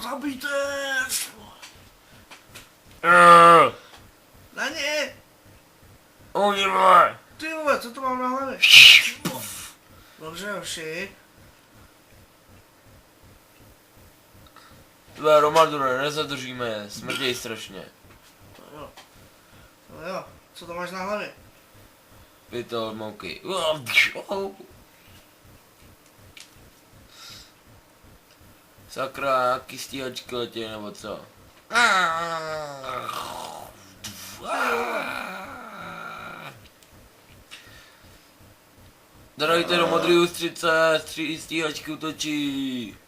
Zabijte! Na ně! Oni vole! Ty vole, co to mám na hlavě? Dobře, hoši. Tvé Romadure, nezadržíme je, smrděj strašně. No jo, co to máš na hlavě? Pytel, mouky. Sakra, jaký stíhačky letí nebo co? Dodajte do modrý ústřice, stíhačky útočí.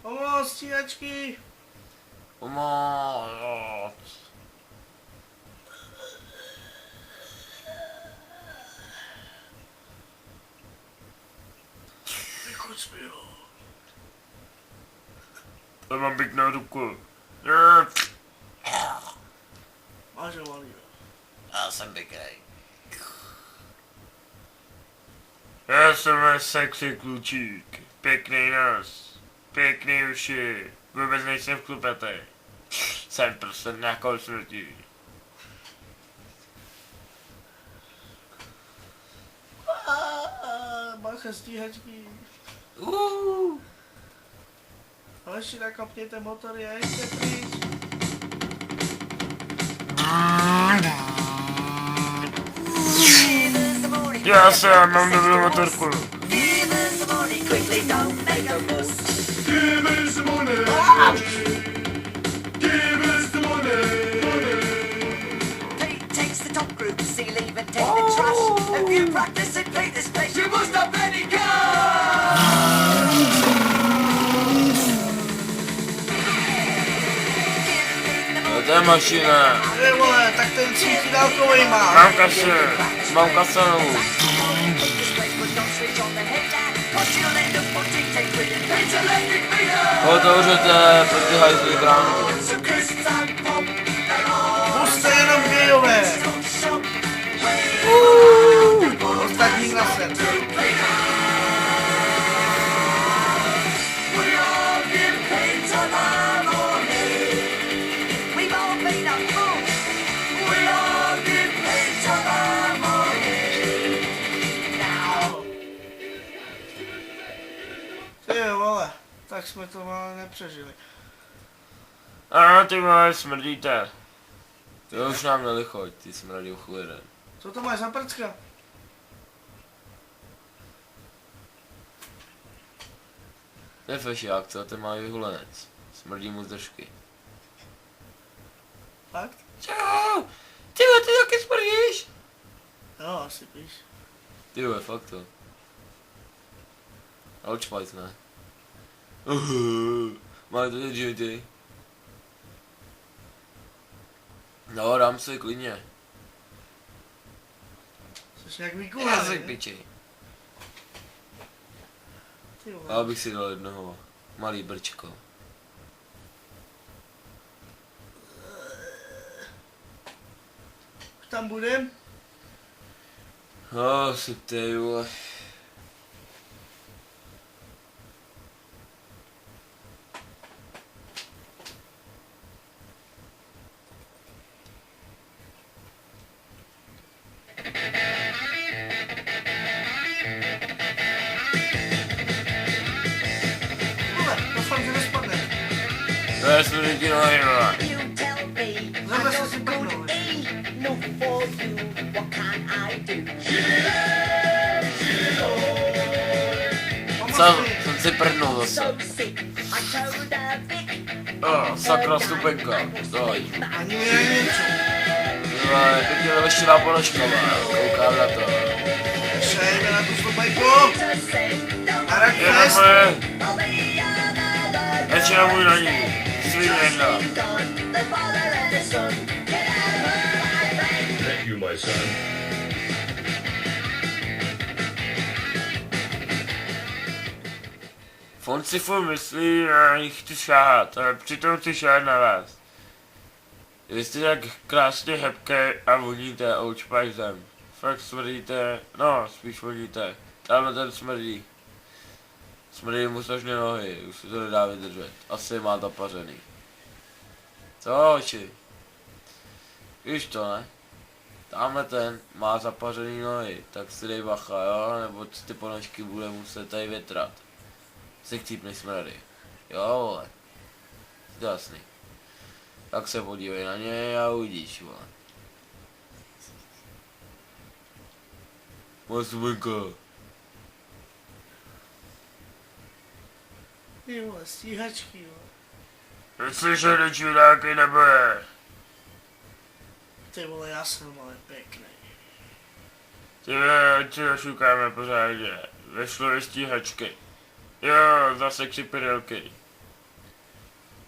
Pomoc, stíhačky! Pomoc. Vychoď mi ho. Já mám pěknou ruku. Máš ho, malý. Já jsem pěknej. Já jsem sexy klučík. Pěkný nos. Pěkný uši. Vůbec nejsem vklupatý. Jsem prostě nějakou smrtí. Bacha, stíhačky. Ale ještě nakopněte motory a jeďte pryč. Já jsem mám dobrou motorku. To je mašina. Ty vole, tak ten cítí dálkovej má. Mám kaši, mám kasanu. Otevřete proti hajzlí bránu. Puste jenom gejové. Ostatní na sen. Ty vole, tak jsme to ale nepřežili. A ty vole, smrdíte. To už nám nelichoď, ty smradí uchujeden. Co to máš za prcka? To je fešák, co? Ten má vyhulenec. Smrdí mu z držky. Fakt? Čau! Ty vole, ty taky smrdíš? Jo, asi píš. Ty vole, fakt to. A očpajc, ne? Máte to děti. No, dám si klidně. Jsi nějak Já vykulený, si ne? piči. Ty vole. Já bych si dal jednoho. Malý brčko. Už tam budem? No, si ty vole. Vole, doufám, že nespadne. To je smrdí nohy, vole. Zase se si prdnul. Co? Jsem si prdnul zase. Sakra stupenka. Doj. Ani mi není něco. Pěkně vyleštěná ponožka, koukám na to. Šejme na tu stopajku. A Jenom request. začíná můj na ní. Svým jedna. Thank you, my son. On si furt myslí, že jich chci šáhat, ale přitom chci šáhat na vás. Vy jste tak krásně hebké a voníte a učpajzem. Fakt smrdíte, no spíš voníte. Tamhle ten smrdí. Smrdí mu strašně nohy, už se to nedá vydržet. Asi má zapařený. Co oči? Víš to, ne? Tamhle ten má zapařený nohy, tak si dej bacha, jo? Nebo ty ponožky bude muset tady větrat. Si chcípnej smrady. Jo, vole. Je to jasný. Tak se podívej na něj a uvidíš, vole. Moje subinko. Ty vole, stíhačky, vole. Slyšel do čudáky nebo je? Ty vole, já jsem ale pěkný. Ty ať šukáme pořádně. Vešlo i stíhačky. Jo, zase křipidelky.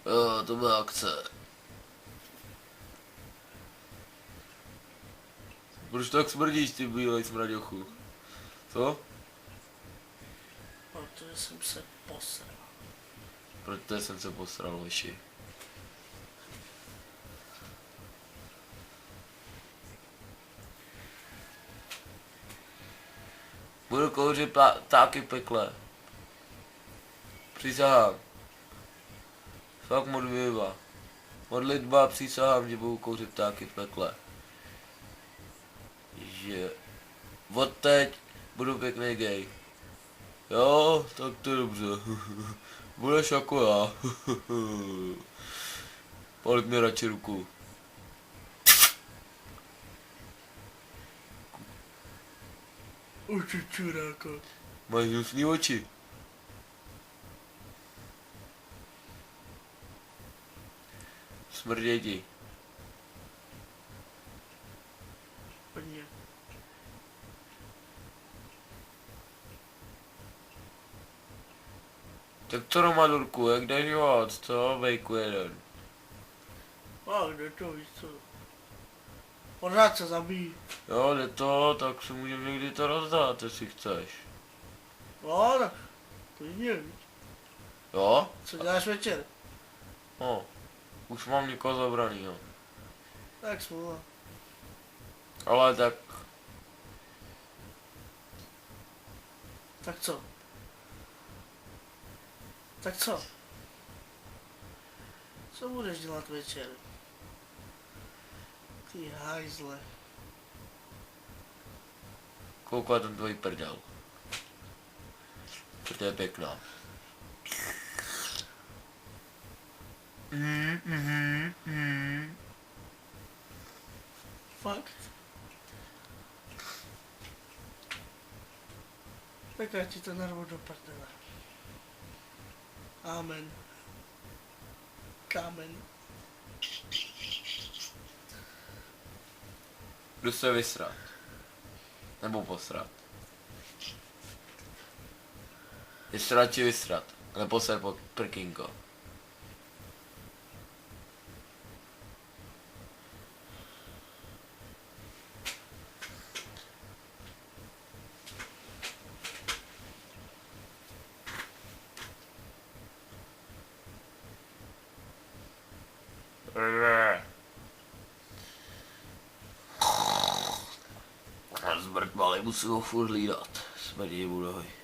Jo, to byla akce. Proč tak smrdíš, ty bílej smraďochu? Co? Protože jsem se posral. Protože jsem se posral, hoši. Budu kouřit ptáky v pekle. Přísahám. Fakt modlitba. Modlitba, přísahám, že budu kouřit ptáky v pekle. Že odteď budu pěkný gay. Jo, tak to je dobře. Budeš jako já. Palik mi radši ruku. Už čuráko. Máš hnusný oči. Smrděj ti. Hodně. Tak to Romadurku, jak jdeš život, co? Vejku jeden. A kde to víš co? Pořád se zabíjí. Jo, jde to, tak si můžeme někdy to rozdat, jestli chceš. No, tak klidně, víš. Jo? Co děláš večer? No. Už mám někoho zabranýho. Tak smůla. Ale tak... Tak co? Tak co? Co budeš dělat večer? Ty hajzle. Koukat ten tvojí prdel. To je pěkná. Fakt? Tak já ti to narvu do prdele. Amen. Kámen. Jdu se vysrat. Nebo posrat. Vysrat či vysrat. Ale posrat pod prkínko. Zmrtvali, musím ho furt hlídat. Smrdí budovy.